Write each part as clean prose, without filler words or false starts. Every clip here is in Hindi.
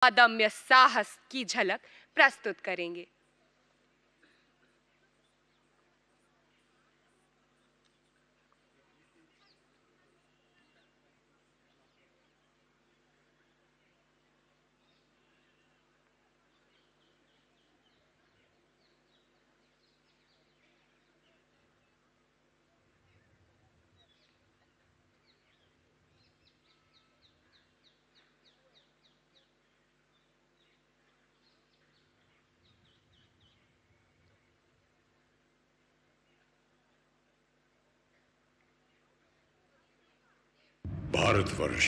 अदम्य साहस की झलक प्रस्तुत करेंगे। भारतवर्ष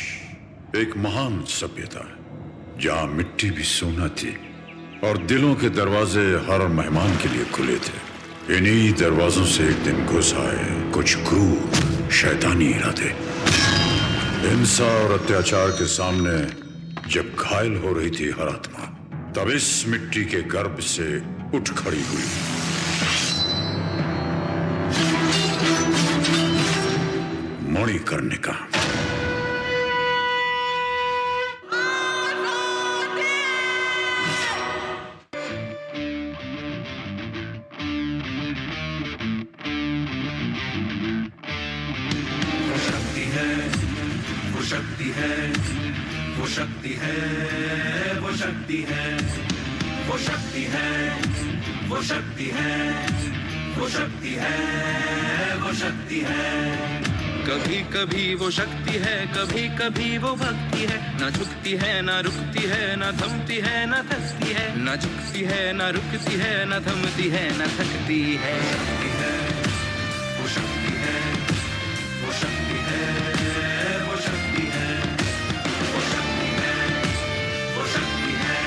एक महान सभ्यता है जहां मिट्टी भी सोना थी और दिलों के दरवाजे हर मेहमान के लिए खुले थे। इन्हीं दरवाजों से एक दिन घुस आए कुछ क्रूर शैतानी इरादे। हिंसा और अत्याचार के सामने जब घायल हो रही थी हर आत्मा, तब इस मिट्टी के गर्भ से उठ खड़ी हुई मणिकर्णिका। वो शक्ति है, वो शक्ति है, वो शक्ति है, वो शक्ति है, वो शक्ति है, वो शक्ति है, वो शक्ति है। कभी कभी वो शक्ति है, कभी कभी वो भक्ति है। ना झुकती है, ना रुकती है, ना थमती है, ना थकती है। ना झुकती है, ना रुकती है, ना थमती है, ना थकती है। वो शक्ति है, वो शक्ति है, वो शक्ति है, वो शक्ति है, वो शक्ति है,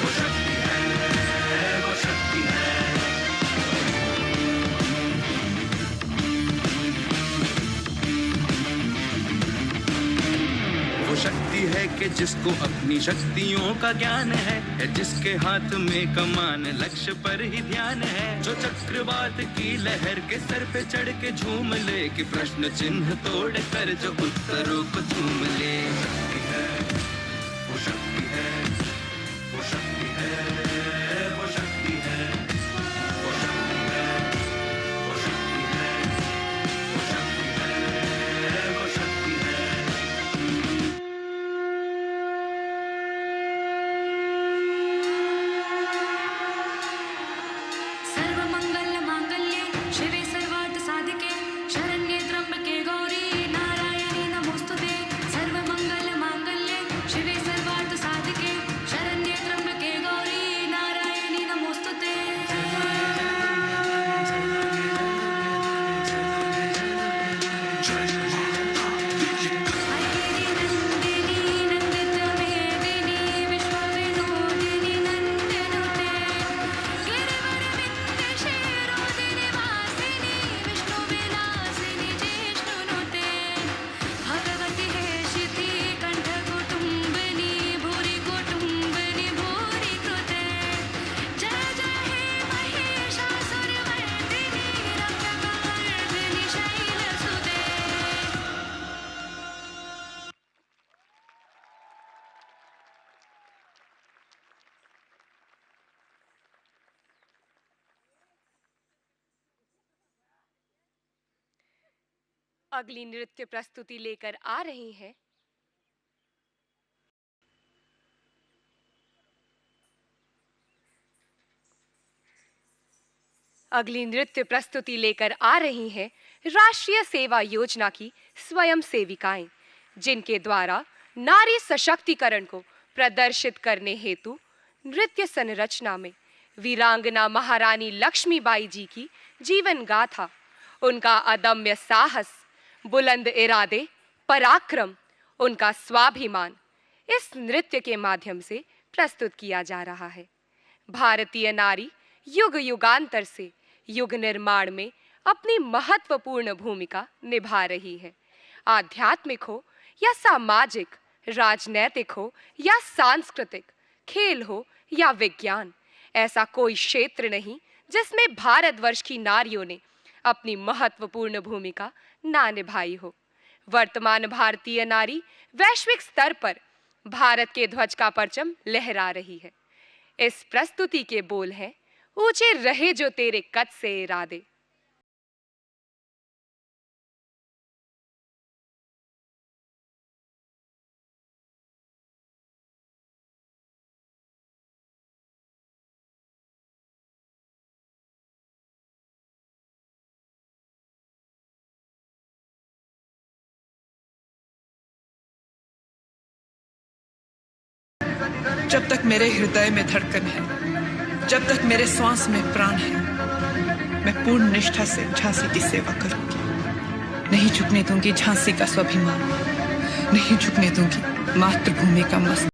वो शक्ति है, वो शक्ति है। वो शक्ति है कि जिसको अपनी शक्तियों का ज्ञान है जिसके हाथ में कमान लक्ष्य पर ही ध्यान है। जो चक्रवात की लहर के सर पे चढ़ के झूम ले कि प्रश्न चिन्ह तोड़ कर जो उत्तरों को चूम ले। वो शक्ति है, वो शक्ति है, वो शक्ति है, वो शक्ति है, वो शक्ति है, वो शक्ति है, वो शक्ति है। सर्वमंगल मांगल्ये शिवे सर्वार्थ साधिके शरण्ये त्र्यंबके गौरी नारायणी नमोस्तुते। सर्वमंगल मांगल्ये शिवे सर्वार्थ साधिके शरण्ये त्र्यंबके गौरी नारायणी नमोस्तुते। ऐगिरि नन्दिनी नन्दित मेदिनी विश्वविनोदिनी नन्दनुते। गिरिवर विन्ध्य शिरोदिनि वासिनि विष्णुविलासिनि जिष्णुनुते। भगवति हेशिति कण्ठकुटुम्बिनि भूरि कुटुम्बिनि भूरि कृते। जय जय हे महिषासुरमर्दिनि रक्षकवर्धिनि शैलसुते। अगली नृत्य प्रस्तुति लेकर आ रही हैं राष्ट्रीय सेवा योजना की स्वयं सेविकाएं, जिनके द्वारा नारी सशक्तिकरण को प्रदर्शित करने हेतु नृत्य संरचना में वीरांगना महारानी लक्ष्मीबाई जी की जीवन गाथा, उनका अदम्य साहस, बुलंद इरादे, पराक्रम, उनका स्वाभिमान इस नृत्य के माध्यम से प्रस्तुत किया जा रहा है। भारतीय नारी युग युगांतर से युग निर्माण में अपनी महत्वपूर्ण भूमिका निभा रही है। आध्यात्मिक हो या सामाजिक, राजनैतिक हो या सांस्कृतिक, खेल हो या विज्ञान, ऐसा कोई क्षेत्र नहीं जिसमें भारतवर्ष की नारियों ने अपनी महत्वपूर्ण भूमिका ना निभाई हो। वर्तमान भारतीय नारी वैश्विक स्तर पर भारत के ध्वज का परचम लहरा रही है। इस प्रस्तुति के बोल हैं, ऊंचे रहे जो तेरे कद से इरादे। जब तक मेरे हृदय में धड़कन है, जब तक मेरे श्वास में प्राण है, मैं पूर्ण निष्ठा से झांसी की सेवा करूंगी। नहीं झुकने दूंगी झांसी का स्वाभिमान, नहीं झुकने दूंगी मातृभूमि का मस्त।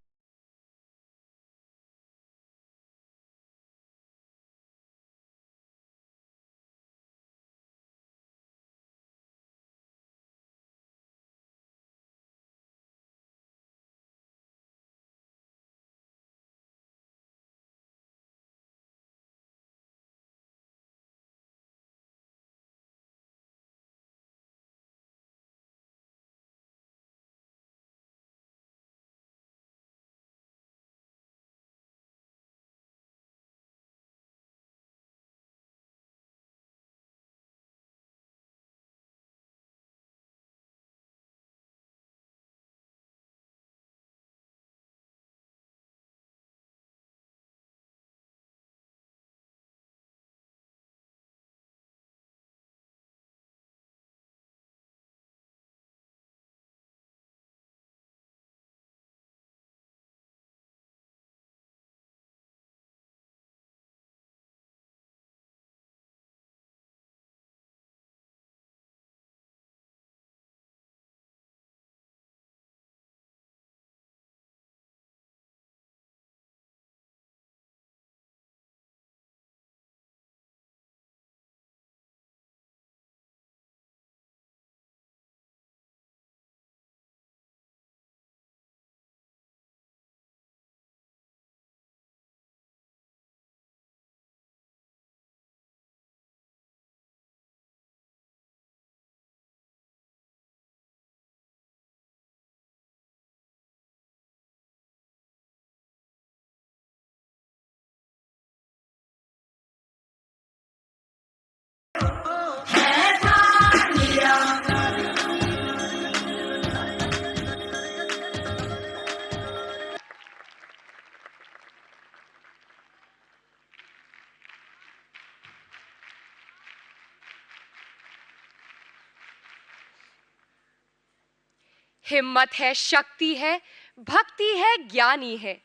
हिम्मत है, शक्ति है, भक्ति है, ज्ञानी है।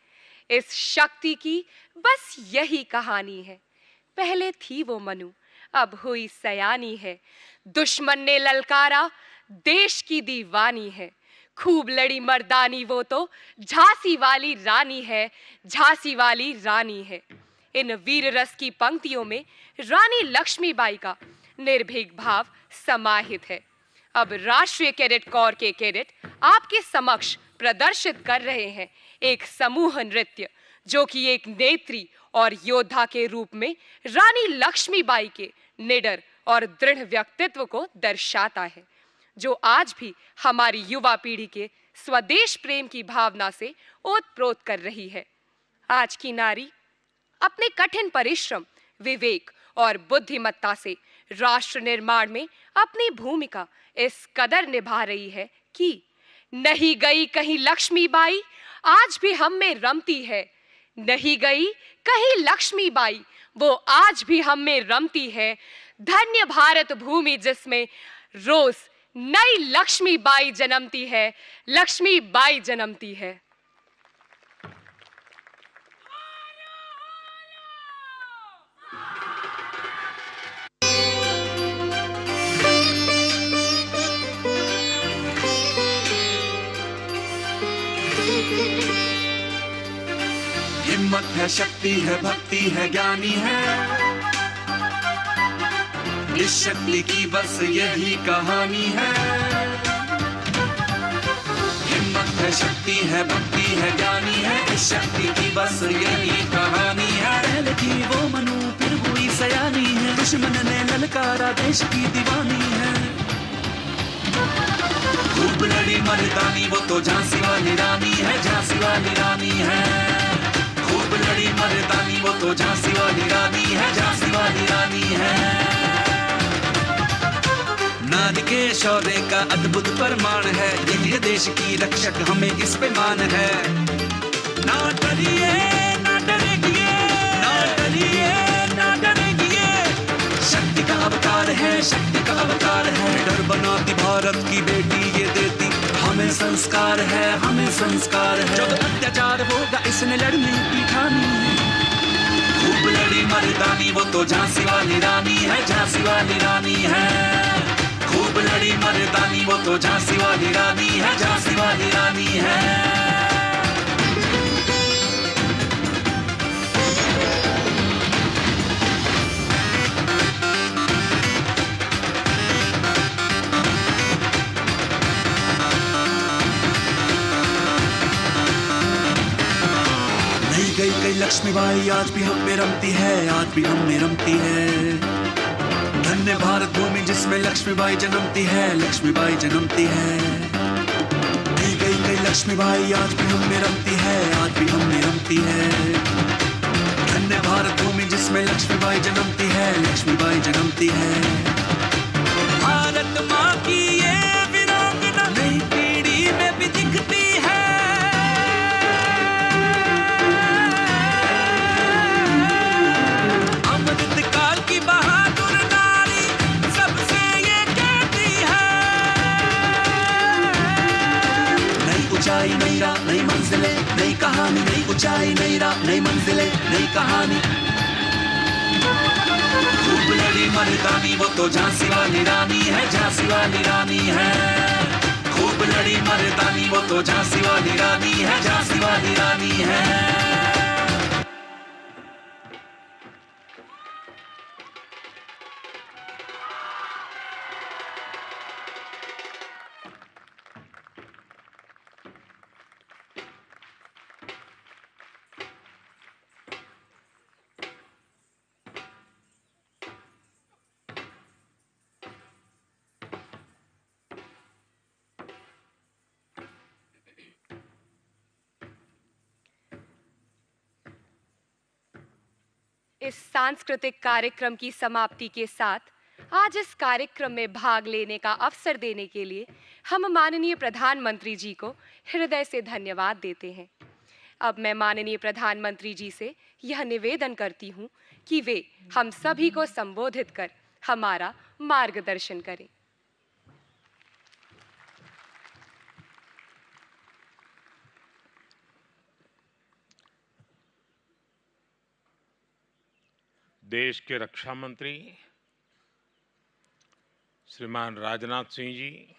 इस शक्ति की बस यही कहानी है। पहले थी वो मनु, अब हुई सयानी है। दुश्मन ने ललकारा, देश की दीवानी है। खूब लड़ी मर्दानी वो तो झांसी वाली रानी है, झांसी वाली रानी है। इन वीर रस की पंक्तियों में रानी लक्ष्मीबाई का निर्भीक भाव समाहित है। अब राष्ट्रीय कैडेट कोर के कैडेट आपके समक्ष प्रदर्शित कर रहे हैं एक समूह नृत्य, जो कि एक नेत्री और योद्धा के रूप में रानी लक्ष्मीबाई के निडर और दृढ़ व्यक्तित्व को दर्शाता है, जो आज भी हमारी युवा पीढ़ी के स्वदेश प्रेम की भावना से ओतप्रोत कर रही है। आज की नारी अपने कठिन परिश्रम, विवेक और बुद्धिमत्ता से राष्ट्र निर्माण में अपनी भूमिका इस कदर निभा रही है कि नहीं गई कहीं लक्ष्मीबाई, आज भी हम में रमती है। नहीं गई कहीं लक्ष्मीबाई, वो आज भी हम में रमती है। धन्य भारत भूमि जिसमें रोज नई लक्ष्मीबाई जन्मती है, लक्ष्मीबाई जन्मती है। हिम्मत है, शक्ति है, भक्ति है, ज्ञानी है। इस शक्ति की बस यही कहानी है। हिम्मत है, शक्ति है, भक्ति है, ज्ञानी है। इस शक्ति की बस यही कहानी है। पहले थी वो मनु, फिर हुई सयानी है। दुश्मन ने ललकारा, देश की दीवानी है। खूब लड़ी मर्दानी वो तो झांसी वाली रानी है, झांसी वाली रानी है। खूब लड़ी मर्दानी वो तो झांसी वाली रानी है, झांसी वाली रानी है। नारी के शौर्य का अद्भुत प्रमाण है, यही देश की रक्षक हमें इस पे मान है। ना डरिए ना डरेगी, ना डरिए ना डरेगी, शक्ति का अवतार है, शक्ति का अवतार है। डर बनाती भारत की बेटी ये देती हमें संस्कार है, हमें संस्कार है। जब अत्याचार होगा इसने लड़ने की ठानी है। खूब लड़ी मर्दानी वो तो झांसी वाली रानी है, झांसी वाली रानी है। खूब लड़ी मर्दानी वो तो झांसी वाली रानी है, झांसी वाली रानी है। नहीं गई कई लक्ष्मीबाई आज भी हम में रमती है, आज भी हम में रमती है। धन्य भारत भूमि जिसमें लक्ष्मीबाई जन्मती है, लक्ष्मीबाई जन्मती है। नहीं गई कई लक्ष्मीबाई आज भी हम में रमती है, आज भी हम में रमती है। धन्य भारत भूमि जिसमें लक्ष्मीबाई जन्मती है, लक्ष्मीबाई जन्मती है। भारत माँ की ये वीरांगना नई पीढ़ी में भी दिखती है। अमृत काल की बहादुर नारी सबसे ये कहती है। नई ऊंचाई नई राह नई मंजिलें, नई कहानी नई ऊंचाई नई राह नई मंजिलें, नई कहानी। खूब लड़ी मर्दानी वो तो झांसी वाली रानी है, झांसी वाली रानी है। खूब लड़ी मर्दानी वो तो झांसी वाली रानी है, झांसी वाली रानी है। इस सांस्कृतिक कार्यक्रम की समाप्ति के साथ आज इस कार्यक्रम में भाग लेने का अवसर देने के लिए हम माननीय प्रधानमंत्री जी को हृदय से धन्यवाद देते हैं। अब मैं माननीय प्रधानमंत्री जी से यह निवेदन करती हूँ कि वे हम सभी को संबोधित कर हमारा मार्गदर्शन करें। देश के रक्षा मंत्री श्रीमान राजनाथ सिंह जी,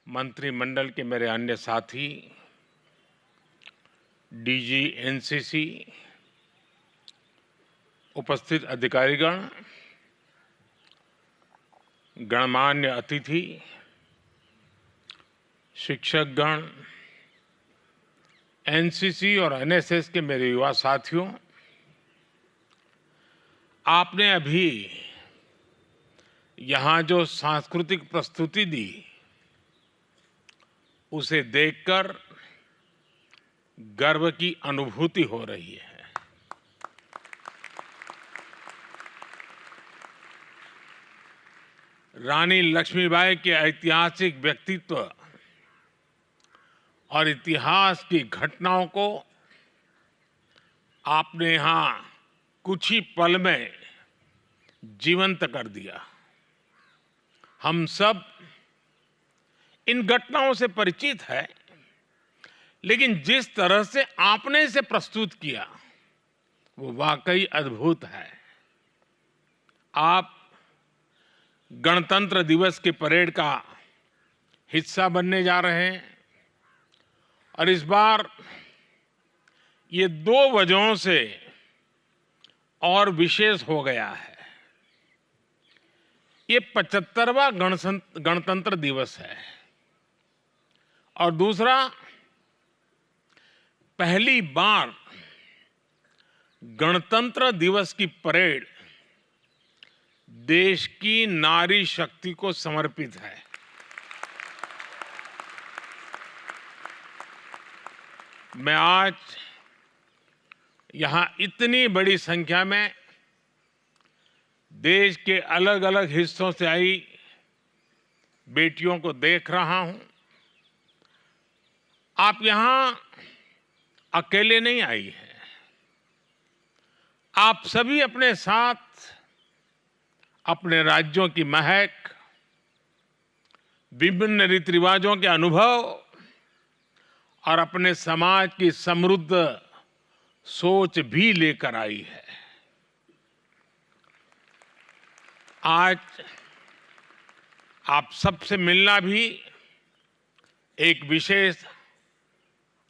मंत्रिमंडल के मेरे अन्य साथी, डीजी एनसीसी, उपस्थित अधिकारीगण, गणमान्य अतिथि, शिक्षकगण, एनसीसी और एनएसएस के मेरे युवा साथियों, आपने अभी यहाँ जो सांस्कृतिक प्रस्तुति दी उसे देखकर गर्व की अनुभूति हो रही है। रानी लक्ष्मीबाई के ऐतिहासिक व्यक्तित्व और इतिहास की घटनाओं को आपने यहाँ कुछ ही पल में जीवंत कर दिया। हम सब इन घटनाओं से परिचित हैं, लेकिन जिस तरह से आपने इसे प्रस्तुत किया वो वाकई अद्भुत है। आप गणतंत्र दिवस के परेड का हिस्सा बनने जा रहे हैं और इस बार ये 2 वजहों से और विशेष हो गया है। ये 75वां गणतंत्र दिवस है और दूसरा, पहली बार गणतंत्र दिवस की परेड देश की नारी शक्ति को समर्पित है। मैं आज यहाँ इतनी बड़ी संख्या में देश के अलग अलग हिस्सों से आई बेटियों को देख रहा हूं। आप यहाँ अकेले नहीं आई हैं। आप सभी अपने साथ अपने राज्यों की महक, विभिन्न रीति रिवाजों के अनुभव और अपने समाज की समृद्ध सोच भी लेकर आई है। आज आप सबसे मिलना भी एक विशेष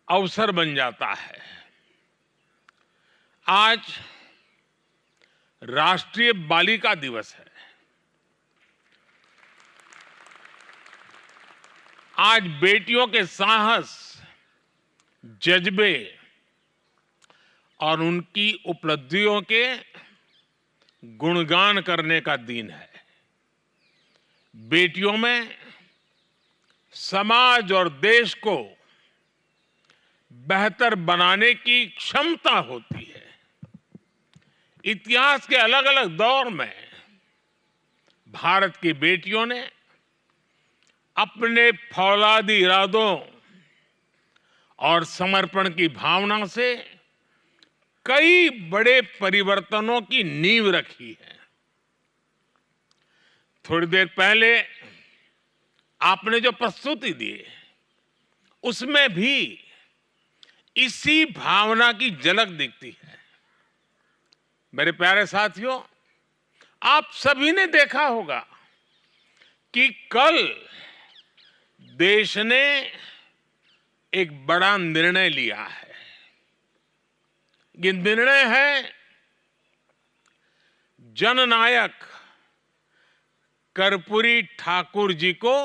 अवसर बन जाता है। आज राष्ट्रीय बालिका दिवस है। आज बेटियों के साहस, जज्बे और उनकी उपलब्धियों के गुणगान करने का दिन है। बेटियों में समाज और देश को बेहतर बनाने की क्षमता होती है। इतिहास के अलग अलग दौर में भारत की बेटियों ने अपने फौलादी इरादों और समर्पण की भावना से कई बड़े परिवर्तनों की नींव रखी है। थोड़ी देर पहले आपने जो प्रस्तुति दी उसमें भी इसी भावना की झलक दिखती है। मेरे प्यारे साथियों, आप सभी ने देखा होगा कि कल देश ने एक बड़ा निर्णय लिया है। ये निर्णय है जननायक कर्पूरी ठाकुर जी को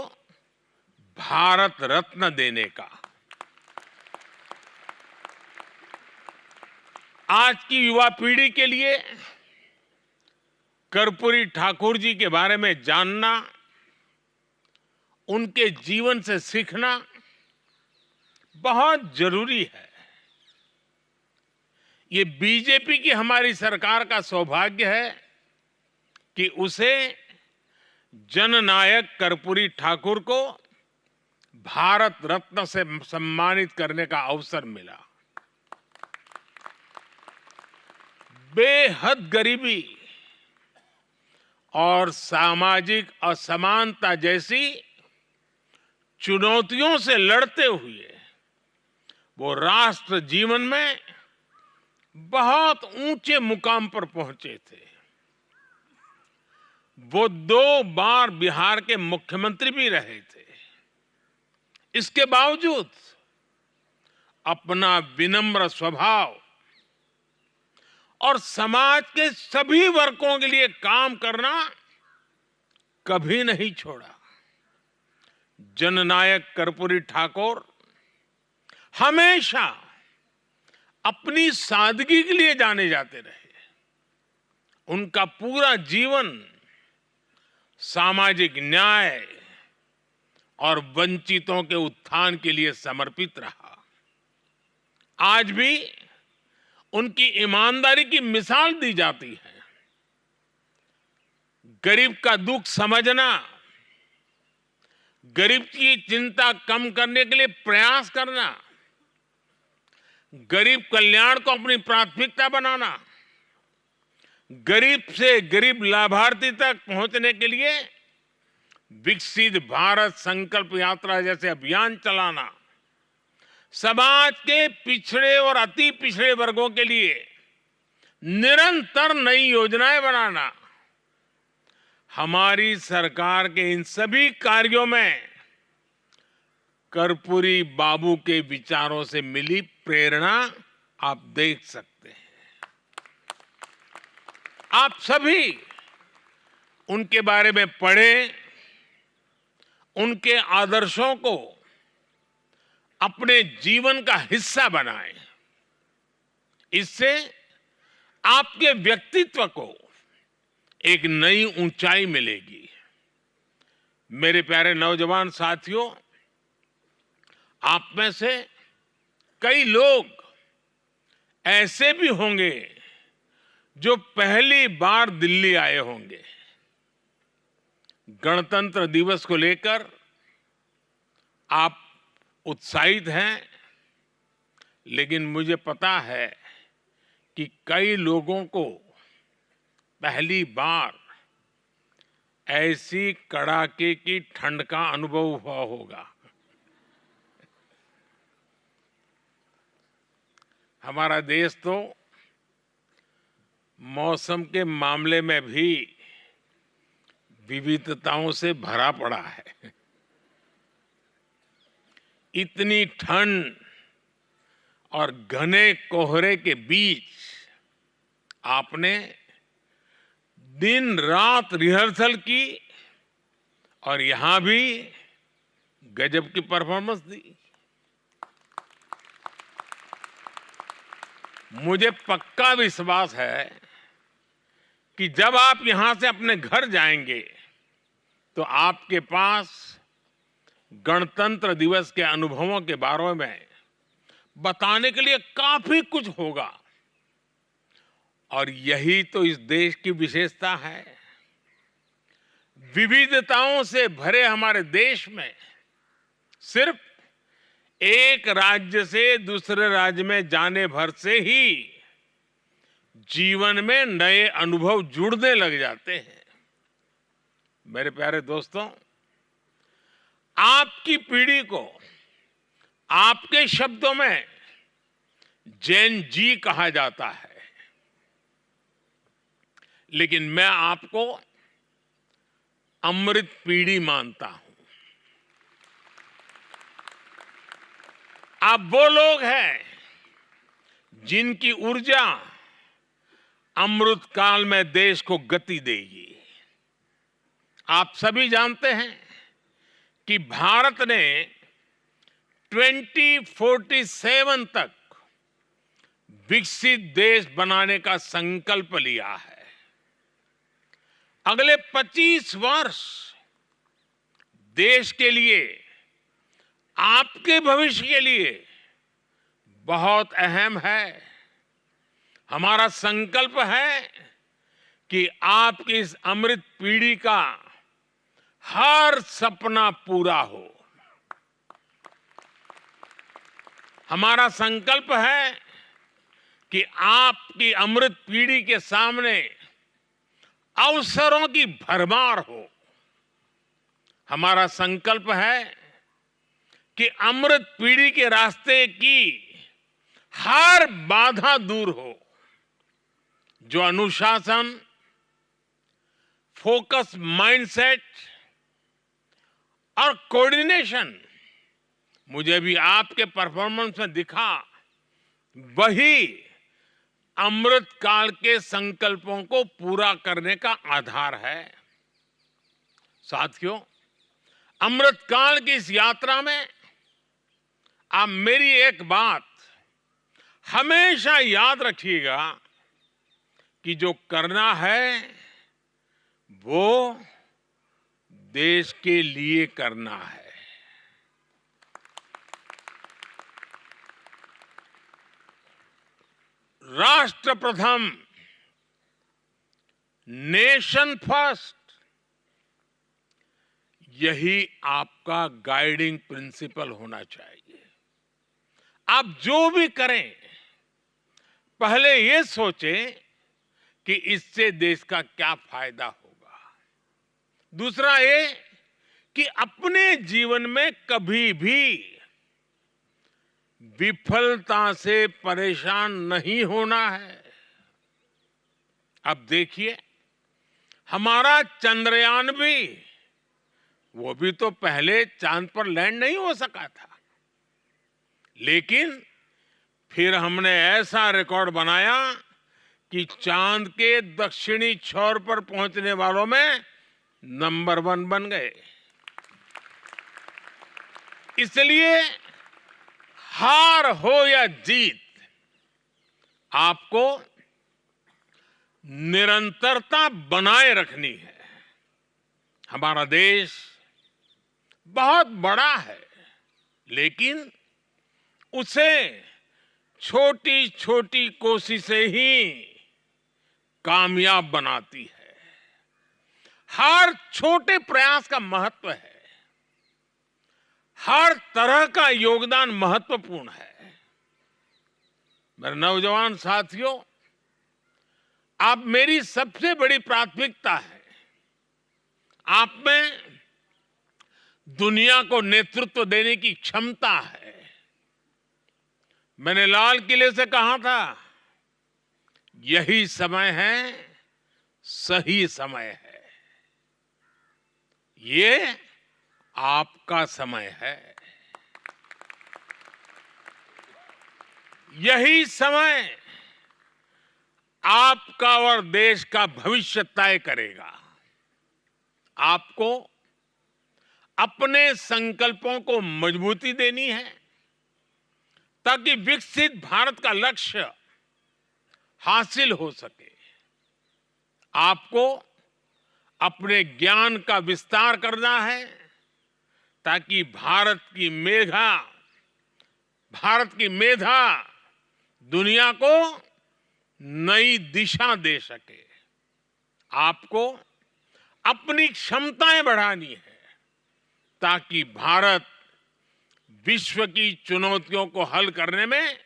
भारत रत्न देने का। आज की युवा पीढ़ी के लिए कर्पूरी ठाकुर जी के बारे में जानना, उनके जीवन से सीखना बहुत जरूरी है। ये बीजेपी की हमारी सरकार का सौभाग्य है कि उसे जननायक कर्पूरी ठाकुर को भारत रत्न से सम्मानित करने का अवसर मिला। बेहद गरीबी और सामाजिक असमानता जैसी चुनौतियों से लड़ते हुए वो राष्ट्र जीवन में बहुत ऊंचे मुकाम पर पहुंचे थे। वो 2 बार बिहार के मुख्यमंत्री भी रहे थे। इसके बावजूद अपना विनम्र स्वभाव और समाज के सभी वर्गों के लिए काम करना कभी नहीं छोड़ा। जननायक कर्पूरी ठाकुर हमेशा अपनी सादगी के लिए जाने जाते रहे। उनका पूरा जीवन सामाजिक न्याय और वंचितों के उत्थान के लिए समर्पित रहा। आज भी उनकी ईमानदारी की मिसाल दी जाती है। गरीब का दुख समझना, गरीब की चिंता कम करने के लिए प्रयास करना, गरीब कल्याण को अपनी प्राथमिकता बनाना, गरीब से गरीब लाभार्थी तक पहुंचने के लिए विकसित भारत संकल्प यात्रा जैसे अभियान चलाना, समाज के पिछड़े और अति पिछड़े वर्गों के लिए निरंतर नई योजनाएं बनाना, हमारी सरकार के इन सभी कार्यों में कर्पूरी बाबू के विचारों से मिली प्रेरणा आप देख सकते हैं। आप सभी उनके बारे में पढ़ें, उनके आदर्शों को अपने जीवन का हिस्सा बनाएं। इससे आपके व्यक्तित्व को एक नई ऊंचाई मिलेगी। मेरे प्यारे नौजवान साथियों, आप में से कई लोग ऐसे भी होंगे जो पहली बार दिल्ली आए होंगे। गणतंत्र दिवस को लेकर आप उत्साहित हैं, लेकिन मुझे पता है कि कई लोगों को पहली बार ऐसी कड़ाके की ठंड का अनुभव हुआ होगा। हमारा देश तो मौसम के मामले में भी विविधताओं से भरा पड़ा है। इतनी ठंड और घने कोहरे के बीच आपने दिन रात रिहर्सल की और यहां भी गजब की परफॉर्मेंस दी। मुझे पक्का विश्वास है कि जब आप यहां से अपने घर जाएंगे तो आपके पास गणतंत्र दिवस के अनुभवों के बारे में बताने के लिए काफी कुछ होगा। और यही तो इस देश की विशेषता है। विविधताओं से भरे हमारे देश में सिर्फ एक राज्य से दूसरे राज्य में जाने भर से ही जीवन में नए अनुभव जुड़ने लग जाते हैं। मेरे प्यारे दोस्तों, आपकी पीढ़ी को आपके शब्दों में जेन जी कहा जाता है, लेकिन मैं आपको अमृत पीढ़ी मानता हूं। आप वो लोग हैं जिनकी ऊर्जा अमृत काल में देश को गति देगी। आप सभी जानते हैं कि भारत ने 2047 तक विकसित देश बनाने का संकल्प लिया है। अगले 25 वर्ष देश के लिए, आपके भविष्य के लिए बहुत अहम है। हमारा संकल्प है कि आपकी इस अमृत पीढ़ी का हर सपना पूरा हो। हमारा संकल्प है कि आपकी अमृत पीढ़ी के सामने अवसरों की भरमार हो। हमारा संकल्प है कि अमृत पीढ़ी के रास्ते की हर बाधा दूर हो। जो अनुशासन, फोकस माइंडसेट और कोऑर्डिनेशन मुझे भी आपके परफॉर्मेंस में दिखा, वही अमृत काल के संकल्पों को पूरा करने का आधार है। साथियों, अमृत काल की इस यात्रा में आप मेरी एक बात हमेशा याद रखिएगा कि जो करना है वो देश के लिए करना है। राष्ट्र प्रथम, नेशन फर्स्ट, यही आपका गाइडिंग प्रिंसिपल होना चाहिए। आप जो भी करें, पहले ये सोचें कि इससे देश का क्या फायदा होगा। दूसरा ये कि अपने जीवन में कभी भी विफलता से परेशान नहीं होना है। अब देखिए, हमारा चंद्रयान भी, वो भी तो पहले चांद पर लैंड नहीं हो सका था, लेकिन फिर हमने ऐसा रिकॉर्ड बनाया कि चांद के दक्षिणी छोर पर पहुंचने वालों में नंबर 1 बन गए। इसलिए हार हो या जीत, आपको निरंतरता बनाए रखनी है। हमारा देश बहुत बड़ा है, लेकिन उसे छोटी छोटी कोशिशें ही कामयाब बनाती है। हर छोटे प्रयास का महत्व है। हर तरह का योगदान महत्वपूर्ण है। मेरे नौजवान साथियों, आप मेरी सबसे बड़ी प्राथमिकता है। आप में दुनिया को नेतृत्व देने की क्षमता है। मैंने लाल किले से कहा था, यही समय है, सही समय है। ये आपका समय है। यही समय आपका और देश का भविष्य तय करेगा। आपको अपने संकल्पों को मजबूती देनी है ताकि विकसित भारत का लक्ष्य हासिल हो सके। आपको अपने ज्ञान का विस्तार करना है ताकि भारत की मेधा दुनिया को नई दिशा दे सके। आपको अपनी क्षमताएं बढ़ानी है ताकि भारत विश्व की चुनौतियों को हल करने में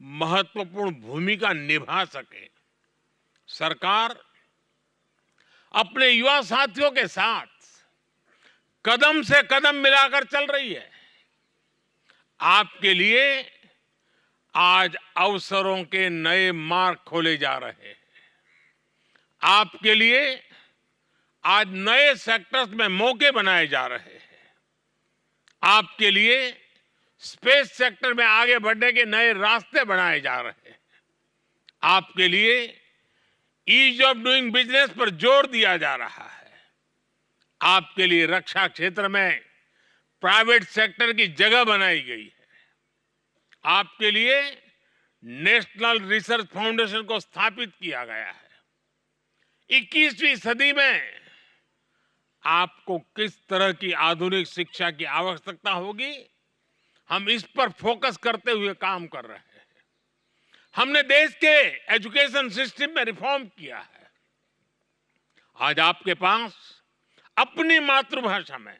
महत्वपूर्ण भूमिका निभा सके। सरकार अपने युवा साथियों के साथ कदम से कदम मिलाकर चल रही है। आपके लिए आज अवसरों के नए मार्ग खोले जा रहे हैं। आपके लिए आज नए सेक्टर्स में मौके बनाए जा रहे हैं। आपके लिए स्पेस सेक्टर में आगे बढ़ने के नए रास्ते बनाए जा रहे हैं। आपके लिए ईज ऑफ डूइंग बिजनेस पर जोर दिया जा रहा है। आपके लिए रक्षा क्षेत्र में प्राइवेट सेक्टर की जगह बनाई गई है। आपके लिए नेशनल रिसर्च फाउंडेशन को स्थापित किया गया है। 21वीं सदी में आपको किस तरह की आधुनिक शिक्षा की आवश्यकता होगी, हम इस पर फोकस करते हुए काम कर रहे हैं। हमने देश के एजुकेशन सिस्टम में रिफॉर्म किया है। आज आपके पास अपनी मातृभाषा में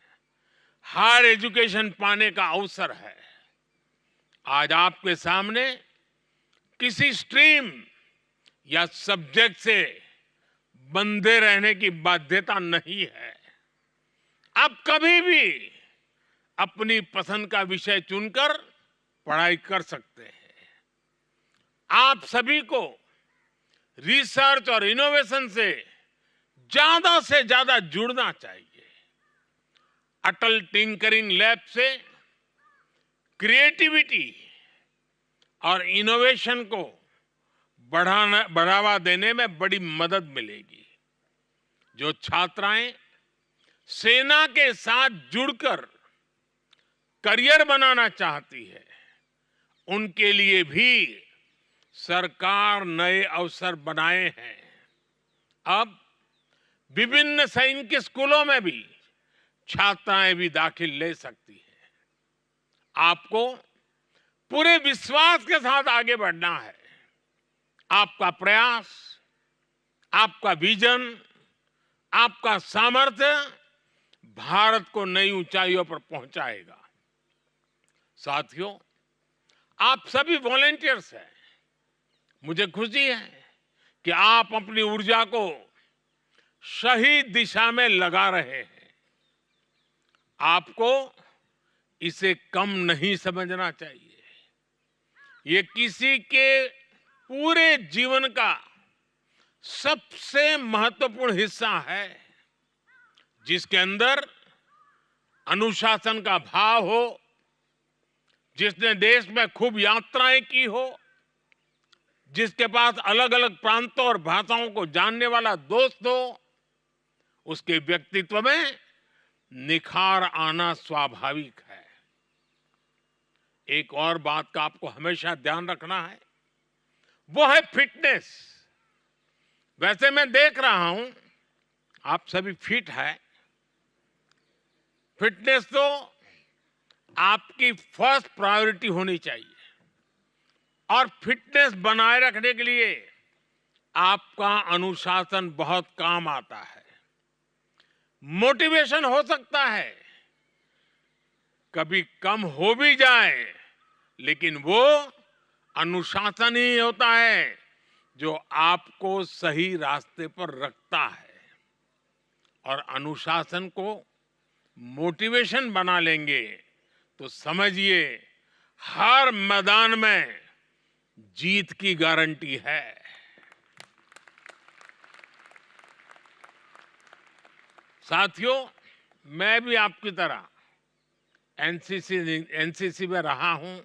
हायर एजुकेशन पाने का अवसर है। आज आपके सामने किसी स्ट्रीम या सब्जेक्ट से बंधे रहने की बाध्यता नहीं है। आप कभी भी अपनी पसंद का विषय चुनकर पढ़ाई कर सकते हैं। आप सभी को रिसर्च और इनोवेशन से ज्यादा जुड़ना चाहिए। अटल टिंकरिंग लैब से क्रिएटिविटी और इनोवेशन को बढ़ावा देने में बड़ी मदद मिलेगी। जो छात्राएं सेना के साथ जुड़कर करियर बनाना चाहती है, उनके लिए भी सरकार नए अवसर बनाए हैं। अब विभिन्न सैनिक स्कूलों में भी छात्राएं भी दाखिल ले सकती हैं। आपको पूरे विश्वास के साथ आगे बढ़ना है। आपका प्रयास, आपका विजन, आपका सामर्थ्य भारत को नई ऊंचाइयों पर पहुंचाएगा। साथियों, आप सभी वॉलेंटियर्स हैं। मुझे खुशी है कि आप अपनी ऊर्जा को सही दिशा में लगा रहे हैं। आपको इसे कम नहीं समझना चाहिए। ये किसी के पूरे जीवन का सबसे महत्वपूर्ण हिस्सा है, जिसके अंदर अनुशासन का भाव हो, जिसने देश में खूब यात्राएं की हो, जिसके पास अलग अलग प्रांतों और भाषाओं को जानने वाला दोस्त हो, उसके व्यक्तित्व में निखार आना स्वाभाविक है। एक और बात का आपको हमेशा ध्यान रखना है, वो है फिटनेस। वैसे मैं देख रहा हूं आप सभी फिट हैं। फिटनेस तो आपकी फर्स्ट प्रायोरिटी होनी चाहिए। और फिटनेस बनाए रखने के लिए आपका अनुशासन बहुत काम आता है। मोटिवेशन हो सकता है, कभी कम हो भी जाए, लेकिन वो अनुशासन ही होता है जो आपको सही रास्ते पर रखता है। और अनुशासन को मोटिवेशन बना लेंगे तो समझिए हर मैदान में जीत की गारंटी है। साथियों, मैं भी आपकी तरह एनसीसी में रहा हूं,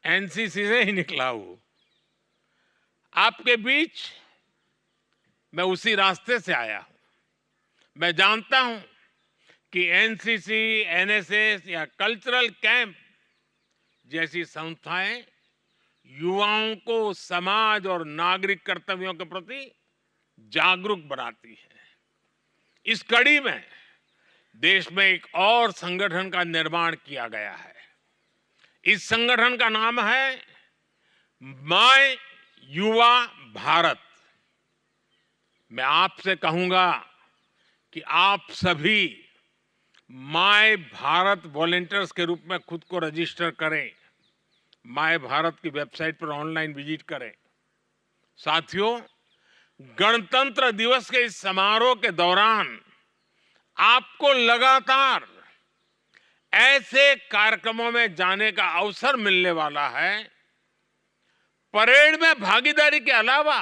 एनसीसी से ही निकला हूं। आपके बीच मैं उसी रास्ते से आया हूं। मैं जानता हूं कि एनसीसी, एनएसएस या कल्चरल कैंप जैसी संस्थाएं युवाओं को समाज और नागरिक कर्तव्यों के प्रति जागरूक बनाती है। इस कड़ी में देश में एक और संगठन का निर्माण किया गया है। इस संगठन का नाम है माय युवा भारत। मैं आपसे कहूंगा कि आप सभी माय भारत वॉलंटियर्स के रूप में खुद को रजिस्टर करें। माय भारत की वेबसाइट पर ऑनलाइन विजिट करें। साथियों, गणतंत्र दिवस के इस समारोह के दौरान आपको लगातार ऐसे कार्यक्रमों में जाने का अवसर मिलने वाला है। परेड में भागीदारी के अलावा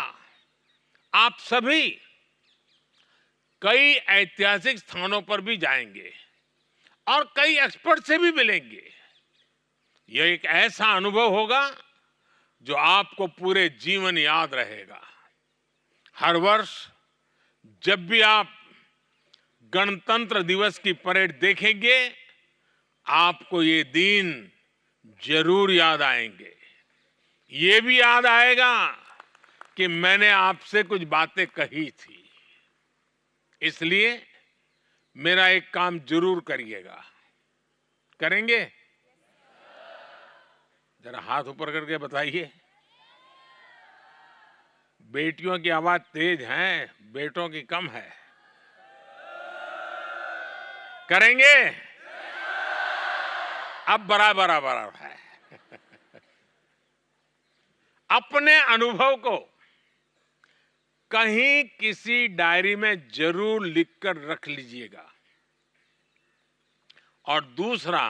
आप सभी कई ऐतिहासिक स्थानों पर भी जाएंगे और कई एक्सपर्ट से भी मिलेंगे। यह एक ऐसा अनुभव होगा जो आपको पूरे जीवन याद रहेगा। हर वर्ष जब भी आप गणतंत्र दिवस की परेड देखेंगे, आपको ये दिन जरूर याद आएंगे। ये भी याद आएगा कि मैंने आपसे कुछ बातें कही थी। इसलिए मेरा एक काम जरूर करिएगा। करेंगे? जरा हाथ ऊपर करके बताइए। बेटियों की आवाज तेज है, बेटों की कम है। करेंगे? अब बराबर है। अपने अनुभव को कहीं किसी डायरी में जरूर लिखकर रख लीजिएगा। और दूसरा,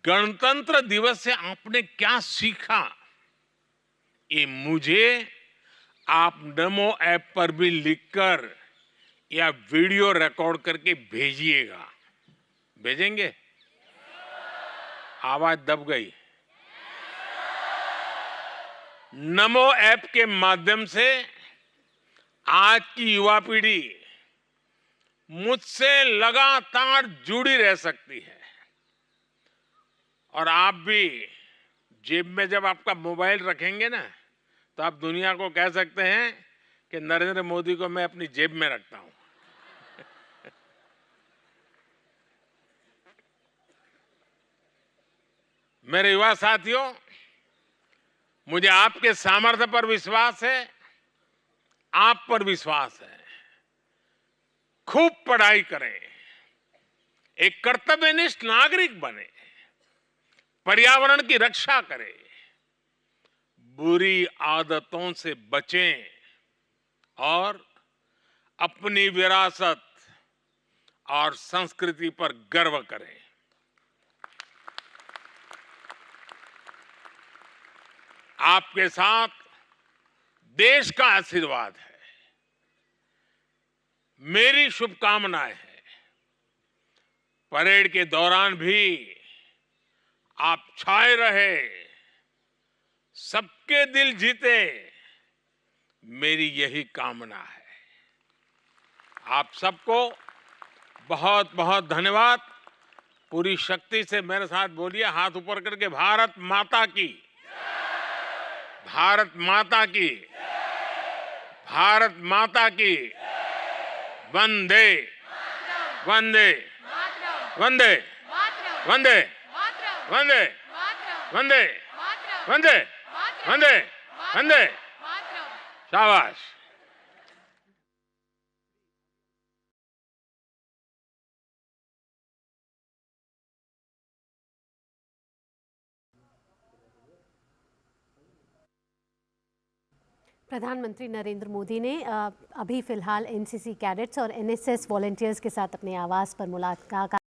गणतंत्र दिवस से आपने क्या सीखा, ये मुझे आप नमो ऐप पर भी लिखकर या वीडियो रिकॉर्ड करके भेजिएगा। भेजेंगे? आवाज दब गई। नमो ऐप के माध्यम से आज की युवा पीढ़ी मुझसे लगातार जुड़ी रह सकती है। और आप भी जेब में जब आपका मोबाइल रखेंगे ना, तो आप दुनिया को कह सकते हैं कि नरेंद्र मोदी को मैं अपनी जेब में रखता हूं। मेरे युवा साथियों, मुझे आपके सामर्थ्य पर विश्वास है, आप पर विश्वास है। खूब पढ़ाई करें, एक कर्तव्यनिष्ठ नागरिक बने, पर्यावरण की रक्षा करें, बुरी आदतों से बचें और अपनी विरासत और संस्कृति पर गर्व करें। आपके साथ देश का आशीर्वाद है। मेरी शुभकामनाएं हैं। परेड के दौरान भी आप छाए रहे, सबके दिल जीते, मेरी यही कामना है। आप सबको बहुत बहुत धन्यवाद। पूरी शक्ति से मेरे साथ बोलिए, हाथ ऊपर करके, भारत माता की, भारत माता की, भारत माता की, वंदे वंदे वंदे वंदे वंदे वंदे वंदे वंदे वंदे शाबाश। प्रधानमंत्री नरेंद्र मोदी ने अभी फिलहाल एनसीसी कैडेट्स और एनएसएस वॉलंटियर्स के साथ अपने आवास पर मुलाकात